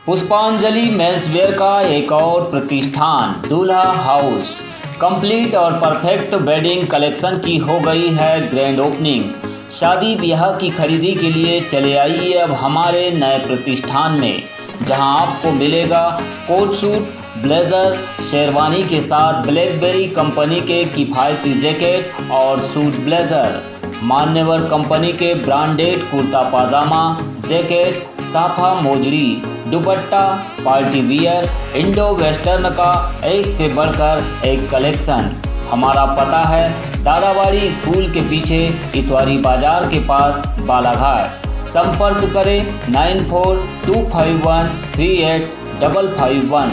पुष्पांजलि मेंसवेयर का एक और प्रतिष्ठान दूल्हा हाउस कंप्लीट और परफेक्ट वेडिंग कलेक्शन की हो गई है ग्रैंड ओपनिंग। शादी ब्याह की खरीदी के लिए चले आइए अब हमारे नए प्रतिष्ठान में, जहां आपको मिलेगा कोट सूट, ब्लेजर, शेरवानी के साथ ब्लैकबेरी कंपनी के किफ़ायती जैकेट और सूट ब्लेजर, मान्यवर कंपनी के ब्रांडेड कुर्ता पाजामा, जैकेट, साफा मोजरी, दुपट्टा, पार्टी वियर, इंडो वेस्टर्न का एक से बढ़कर एक कलेक्शन। हमारा पता है दादाबाड़ी स्कूल के पीछे इतवारी बाजार के पास बालाघाट। संपर्क करें 9425138551।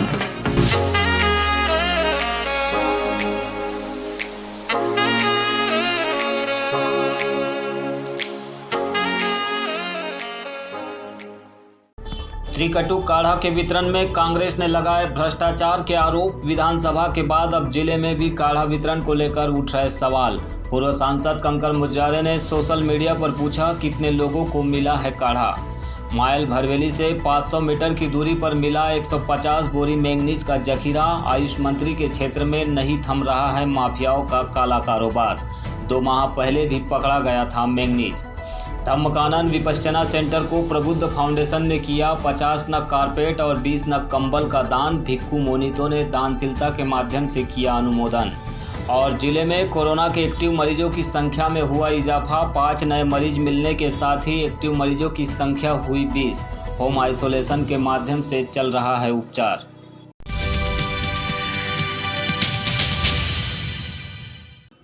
त्रिकटु काढ़ा के वितरण में कांग्रेस ने लगाए भ्रष्टाचार के आरोप। विधानसभा के बाद अब जिले में भी काढ़ा वितरण को लेकर उठ रहे सवाल। पूर्व सांसद कंकर मुजारे ने सोशल मीडिया पर पूछा कितने लोगों को मिला है काढ़ा। मायल भरवेली से 500 मीटर की दूरी पर मिला 150 बोरी मैंगनीज का जखीरा। आयुष मंत्री के क्षेत्र में नहीं थम रहा है माफियाओं का काला कारोबार। 2 माह पहले भी पकड़ा गया था मैंगनीज। धम्मकानन विपश्यना सेंटर को प्रबुद्ध फाउंडेशन ने किया 50 नग कारपेट और 20 नग कंबल का दान। भिक्खू मोनितो ने दानशीलता के माध्यम से किया अनुमोदन। और जिले में कोरोना के एक्टिव मरीजों की संख्या में हुआ इजाफा। 5 नए मरीज मिलने के साथ ही एक्टिव मरीजों की संख्या हुई 20। होम आइसोलेशन के माध्यम से चल रहा है उपचार।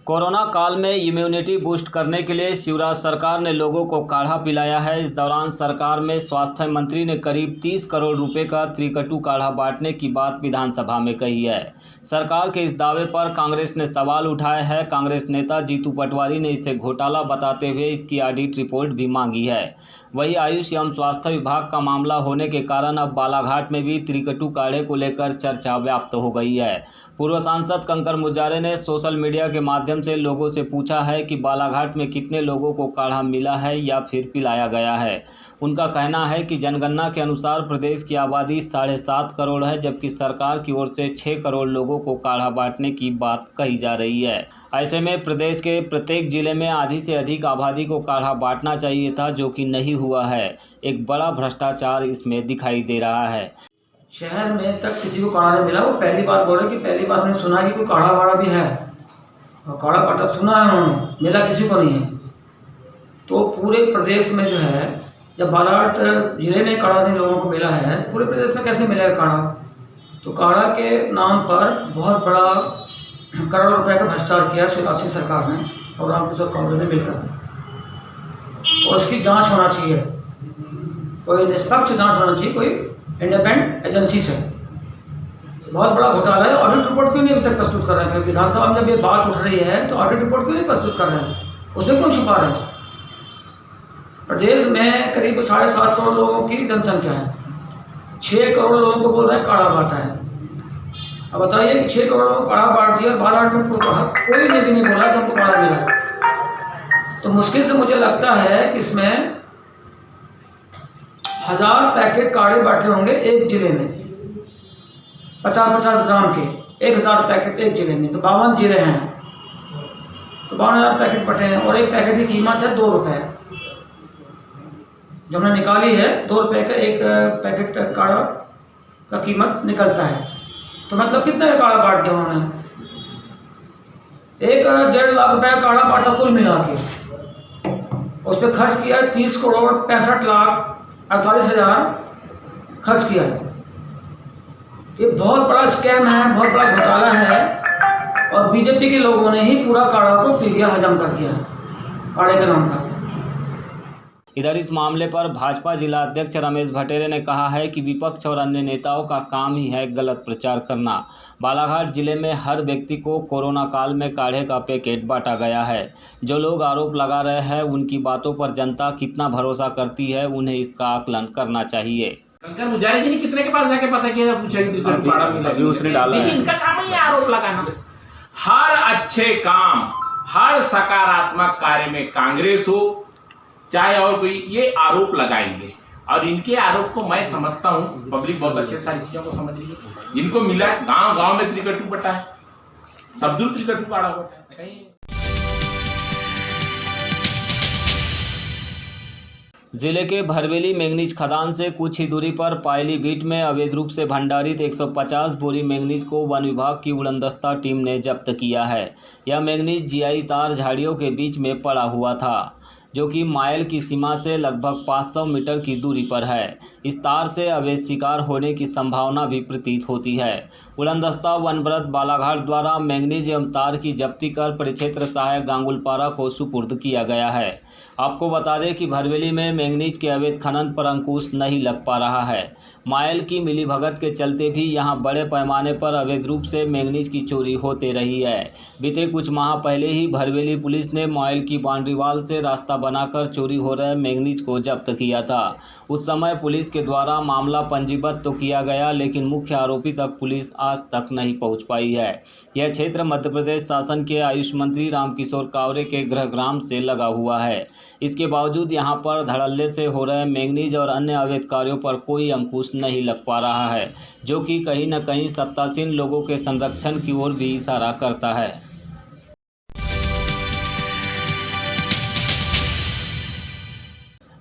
कोरोना काल में इम्यूनिटी बूस्ट करने के लिए शिवराज सरकार ने लोगों को काढ़ा पिलाया है। इस दौरान सरकार में स्वास्थ्य मंत्री ने करीब 30 करोड़ रुपए का त्रिकटु काढ़ा बांटने की बात विधानसभा में कही है। सरकार के इस दावे पर कांग्रेस ने सवाल उठाए हैं। कांग्रेस नेता जीतू पटवारी ने इसे घोटाला बताते हुए इसकी ऑडिट रिपोर्ट भी मांगी है। वहीं आयुष एवं स्वास्थ्य विभाग का मामला होने के कारण अब बालाघाट में भी त्रिकटु काढ़े को लेकर चर्चा व्याप्त हो गई है। पूर्व सांसद कंकर मुजारे ने सोशल मीडिया के माध्यम से लोगों से पूछा है कि बालाघाट में कितने लोगों को काढ़ा मिला है या फिर पिलाया गया है। उनका कहना है कि जनगणना के अनुसार प्रदेश की आबादी 7.5 करोड़ है, जबकि सरकार की ओर से 6 करोड़ लोगों को काढ़ा बांटने की बात कही जा रही है। ऐसे में प्रदेश के प्रत्येक जिले में आधी से अधिक आबादी को काढ़ा बांटना चाहिए था, जो कि नहीं हुआ है। एक बड़ा भ्रष्टाचार इसमें दिखाई दे रहा है। शहर में तक किसी को काढ़ा नहीं मिला। वो पहली बार बोले कि पहली बार मैंने सुना कि कोई काढ़ा वाड़ा भी है, और काढ़ा बाटा सुना है उन्होंने, मिला किसी को नहीं है। तो पूरे प्रदेश में जो है, जब बालाघाट जिले में काढ़ा नहीं लोगों को मिला है, तो पूरे प्रदेश में कैसे मिलेगा काढ़ा? तो काढ़ा के नाम पर बहुत बड़ा करोड़ रुपए का भ्रष्टाचार किया शिवराज सिंह सरकार ने और रामकिशोर कांग्रेस ने मिलकर। और उसकी जांच होना चाहिए, कोई निष्पक्ष जांच होना चाहिए, कोई इंडिपेंडेंट एजेंसी से। बहुत बड़ा घोटाला है। ऑडिट रिपोर्ट क्यों नहीं अभी तक प्रस्तुत कर रहे हैं? विधानसभा में जब ये बात उठ रही है तो ऑडिट रिपोर्ट क्यों नहीं प्रस्तुत कर रहे हैं? उसमें क्यों छुपा रहे हैं? प्रदेश में करीब 7.5 करोड़ लोगों की जनसंख्या है। 6 करोड़ लोगों को बोल रहे हैं काढ़ा बांटा है। अब बताइए कि 6 करोड़ लोगों को काढ़ा बांट दिया और बालाघाट में कोई ने भी नहीं बोला कि हमको काढ़ा मिला है। तो मुश्किल से मुझे लगता है कि इसमें 1000 पैकेट काढ़े बांटे होंगे एक जिले में, 50-50 ग्राम के 1000 पैकेट एक जिले में। तो 52 जिले हैं, तो 52,000 पैकेट बटे हैं। और एक पैकेट की कीमत है 2 रुपये। जो हमने निकाली है 2 रुपये का एक पैकेट काढ़ा का कीमत निकलता है। तो मतलब कितने का काढ़ा बांट दिया उन्होंने? 1.5 लाख रुपये काढ़ा बांटा कुल मिला के। उस पर खर्च किया 30 करोड़ 65,48,000 खर्च किया। ये बहुत बड़ा स्कैम है, बहुत बड़ा घोटाला है। और बीजेपी के लोगों ने ही पूरा काढ़ा को पी गया, हजम कर दिया काढ़े के नाम पर। इधर इस मामले पर भाजपा जिला अध्यक्ष रमेश भटेरे ने कहा है कि विपक्ष और अन्य नेताओं का काम ही है गलत प्रचार करना। बालाघाट जिले में हर व्यक्ति को कोरोना काल में काढ़े का पैकेट बांटा गया है। जो लोग आरोप लगा रहे हैं उनकी बातों पर जनता कितना भरोसा करती है, उन्हें इसका आकलन करना चाहिए। कंकर मुजारे जी ने कितने के पास जाके पता किया, पूछा उसने डाला है। इनका काम ही आरोप लगाना। हर अच्छे काम, हर सकारात्मक कार्य में कांग्रेस हो चाहे और कोई, ये आरोप लगाएंगे। और इनके आरोप को मैं समझता हूँ, पब्लिक बहुत अच्छे सारी चीजों को समझ रही है। इनको मिला है, गांव गांव में त्रिकटु बटा है, सब दूर त्रिकटु काढ़ा बटा है कहीं। जिले के भरवेली मैंगनीज खदान से कुछ ही दूरी पर पायली बीट में अवैध रूप से भंडारित 150 बोरी मैंगनीज को वन विभाग की उड़नदस्ता टीम ने जब्त किया है। यह मैंगनीज जीआई तार झाड़ियों के बीच में पड़ा हुआ था, जो कि माइल की सीमा से लगभग 500 मीटर की दूरी पर है। इस तार से अवैध शिकार होने की संभावना भी प्रतीत होती है। उड़नदस्ता वनव्रत बालाघाट द्वारा मैंगनीज एवं तार की जब्ती कर परिक्षेत्र सहायक गांगुलपारा को सुपुर्द किया गया है। आपको बता दें कि भरवेली में मैंगनीज के अवैध खनन पर अंकुश नहीं लग पा रहा है। माइल की मिलीभगत के चलते भी यहां बड़े पैमाने पर अवैध रूप से मैंगनीज की चोरी होते रही है। बीते कुछ माह पहले ही भरवेली पुलिस ने माइल की बाउंड्री वाल से रास्ता बनाकर चोरी हो रहे मैंगनीज को जब्त किया था। उस समय पुलिस के द्वारा मामला पंजीबद्ध तो किया गया, लेकिन मुख्य आरोपी तक पुलिस आज तक नहीं पहुँच पाई है। यह क्षेत्र मध्य प्रदेश शासन के आयुष मंत्री रामकिशोर कावरे के गृहग्राम से लगा हुआ है। इसके बावजूद यहां पर धड़ल्ले से हो रहे मैंगनीज और अन्य अवैध कार्यों पर कोई अंकुश नहीं लग पा रहा है, जो कि कहीं न कहीं सत्तासीन लोगों के संरक्षण की ओर भी इशारा करता है।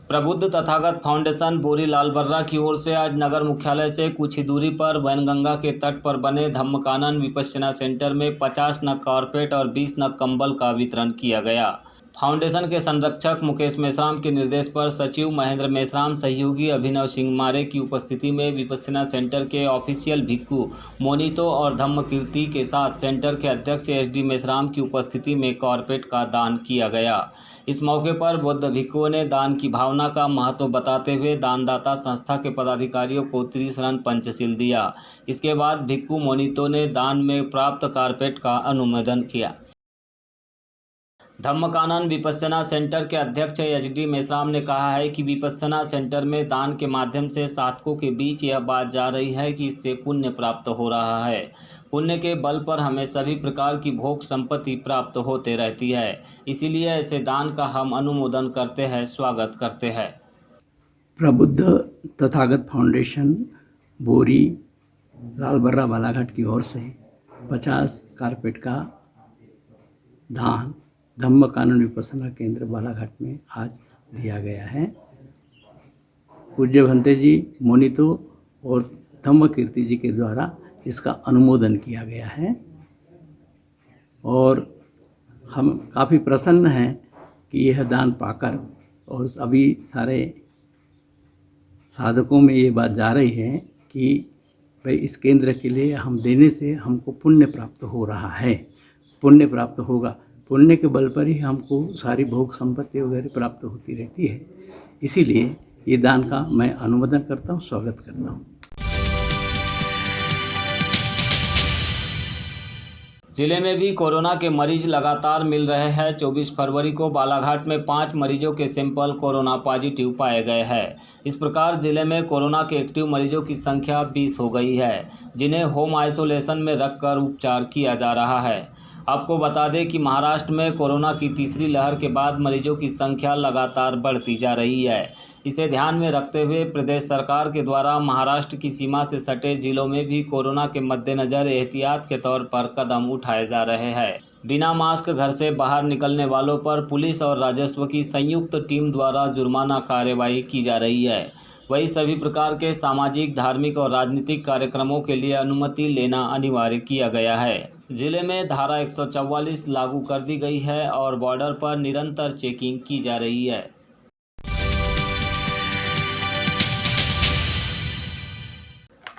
प्रबुद्ध तथागत फाउंडेशन बोरी लालबर्रा की ओर से आज नगर मुख्यालय से कुछ ही दूरी पर वैनगंगा के तट पर बने धम्मकानन विपश्यना सेंटर में 50 नग कारपेट और 20 नग कंबल का वितरण किया गया। फाउंडेशन के संरक्षक मुकेश मेश्राम के निर्देश पर सचिव महेंद्र मेश्राम, सहयोगी अभिनव सिंह मारे की उपस्थिति में विपश्यना सेंटर के ऑफिशियल भिक्खू मोनितो और धम्म कीर्ति के साथ सेंटर के अध्यक्ष एसडी मेश्राम की उपस्थिति में कारपेट का दान किया गया। इस मौके पर बौद्ध भिक्खुओं ने दान की भावना का महत्व बताते हुए दानदाता संस्था के पदाधिकारियों को त्रिशरण पंचशील दिया। इसके बाद भिक्खू मोनितो ने दान में प्राप्त कारपेट का अनुमोदन किया। धम्मकानन विपश्यना सेंटर के अध्यक्ष एचडी मेश्राम ने कहा है कि विपश्यना सेंटर में दान के माध्यम से साधकों के बीच यह बात जा रही है कि इससे पुण्य प्राप्त हो रहा है। पुण्य के बल पर हमें सभी प्रकार की भोग संपत्ति प्राप्त होते रहती है, इसीलिए ऐसे दान का हम अनुमोदन करते हैं, स्वागत करते हैं। प्रबुद्ध तथागत फाउंडेशन बोरी लालबर्रा बालाघाट की ओर से 50 कारपेट का दान धम्मकानन विपश्यना केंद्र बालाघाट में आज दिया गया है। पूज्य भंते जी मोनितो और धम्म कीर्ति जी के द्वारा इसका अनुमोदन किया गया है और हम काफ़ी प्रसन्न हैं कि यह दान पाकर और अभी सारे साधकों में ये बात जा रही है कि भाई इस केंद्र के लिए हम देने से हमको पुण्य प्राप्त हो रहा है, पुण्य प्राप्त होगा, पुण्य के बल पर ही हमको सारी भोग संपत्ति वगैरह प्राप्त होती रहती है। इसीलिए ये दान का मैं अनुमोदन करता हूँ, स्वागत करता हूँ। जिले में भी कोरोना के मरीज लगातार मिल रहे हैं। 24 फरवरी को बालाघाट में 5 मरीजों के सैंपल कोरोना पॉजिटिव पाए गए हैं। इस प्रकार जिले में कोरोना के एक्टिव मरीजों की संख्या 20 हो गई है, जिन्हें होम आइसोलेशन में रखकर उपचार किया जा रहा है। आपको बता दें कि महाराष्ट्र में कोरोना की तीसरी लहर के बाद मरीजों की संख्या लगातार बढ़ती जा रही है। इसे ध्यान में रखते हुए प्रदेश सरकार के द्वारा महाराष्ट्र की सीमा से सटे जिलों में भी कोरोना के मद्देनज़र एहतियात के तौर पर कदम उठाए जा रहे हैं। बिना मास्क घर से बाहर निकलने वालों पर पुलिस और राजस्व की संयुक्त टीम द्वारा जुर्माना कार्रवाई की जा रही है। वही सभी प्रकार के सामाजिक, धार्मिक और राजनीतिक कार्यक्रमों के लिए अनुमति लेना अनिवार्य किया गया है। जिले में धारा 144 लागू कर दी गई है और बॉर्डर पर निरंतर चेकिंग की जा रही है।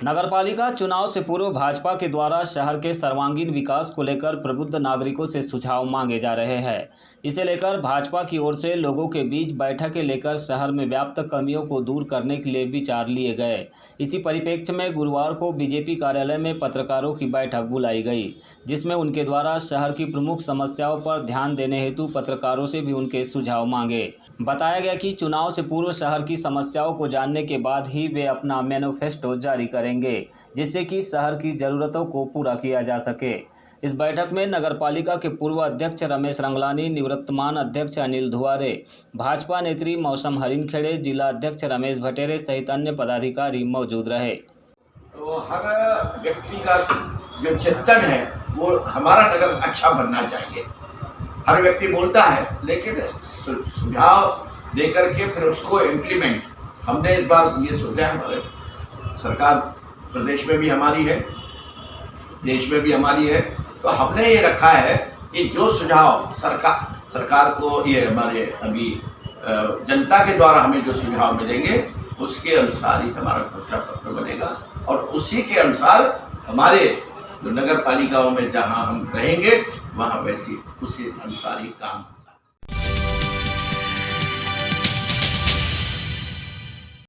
नगरपालिका चुनाव से पूर्व भाजपा के द्वारा शहर के सर्वांगीण विकास को लेकर प्रबुद्ध नागरिकों से सुझाव मांगे जा रहे हैं। इसे लेकर भाजपा की ओर से लोगों के बीच बैठकें लेकर शहर में व्याप्त कमियों को दूर करने के लिए विचार लिए गए। इसी परिप्रेक्ष्य में गुरुवार को बीजेपी कार्यालय में पत्रकारों की बैठक बुलाई गई, जिसमें उनके द्वारा शहर की प्रमुख समस्याओं पर ध्यान देने हेतु पत्रकारों से भी उनके सुझाव मांगे। बताया गया कि चुनाव से पूर्व शहर की समस्याओं को जानने के बाद ही वे अपना मैनिफेस्टो जारी करेंगे, जिससे कि शहर की ज़रूरतों को पूरा किया जा सके। इस बैठक में नगरपालिका के पूर्व अध्यक्ष रमेश रंगलानी, निवर्तमान अध्यक्ष अनिल धुआरे, भाजपा नेत्री मौसम हरिनखेड़े, जिला अध्यक्ष रमेश भटेरे सहित अन्य पदाधिकारी मौजूद रहे। तो हर व्यक्ति का जो चिंतन है वो हमारा नगर अच्छा बनना चाहिए। हर व्यक्ति बोलता है लेकिन सुझाव देकर के फिर उसको इम्प्लीमेंट, हमने इस बार ये सोचा है, हमारे सरकार प्रदेश में भी हमारी है, देश में भी हमारी है, तो हमने ये रखा है कि जो सुझाव सरकार को ये हमारे अभी जनता के द्वारा हमें जो सुझाव मिलेंगे उसके अनुसार ही हमारा घोषणा पत्र बनेगा और उसी के अनुसार हमारे जो नगर पालिकाओं में जहाँ हम रहेंगे वहाँ वैसी उसी अनुसार ही काम